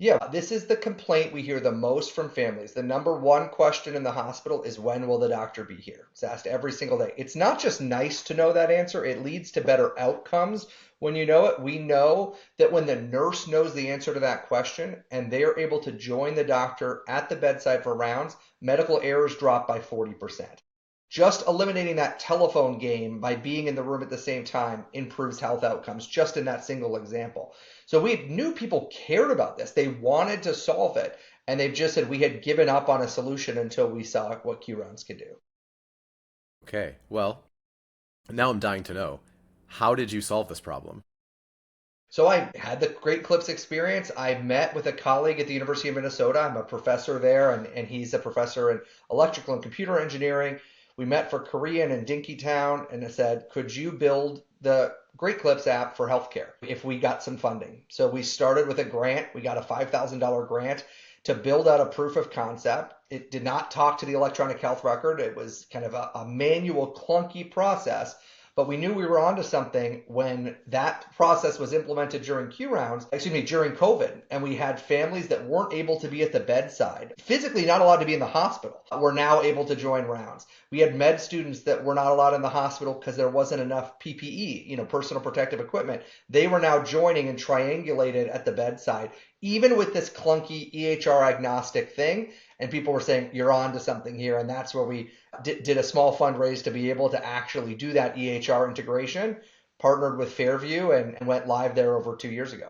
Yeah, this is the complaint we hear the most from families. The number one question in the hospital is when will the doctor be here? It's asked every single day. It's not just nice to know that answer, it leads to better outcomes when you know it. We know that when the nurse knows the answer to that question and they are able to join the doctor at the bedside for rounds, medical errors drop by 40%. Just eliminating that telephone game by being in the room at the same time improves health outcomes, just in that single example. So we knew people cared about this. They wanted to solve it. And they've just said we had given up on a solution until we saw what Q rounds could do. Okay, well, now I'm dying to know. How did you solve this problem? So I had the Great Clips experience. I met with a colleague at the University of Minnesota. I'm a professor there, and he's a professor in electrical and computer engineering. We met for Korean in Dinkytown, and I said, could you build the Great Clips app for healthcare if we got some funding? So we started with a grant. We got a $5,000 grant to build out a proof of concept. It did not talk to the electronic health record. It was kind of a manual, clunky process, but we knew we were onto something when that process was implemented during Q rounds, excuse me, during COVID. And we had families that weren't able to be at the bedside, physically not allowed to be in the hospital, were now able to join rounds. We had med students that were not allowed in the hospital because there wasn't enough PPE, personal protective equipment. They were now joining and triangulated at the bedside, even with this clunky EHR agnostic thing. And people were saying, you're on to something here. And that's where we did a small fundraise to be able to actually do that EHR integration, partnered with Fairview, and went live there over 2 years ago.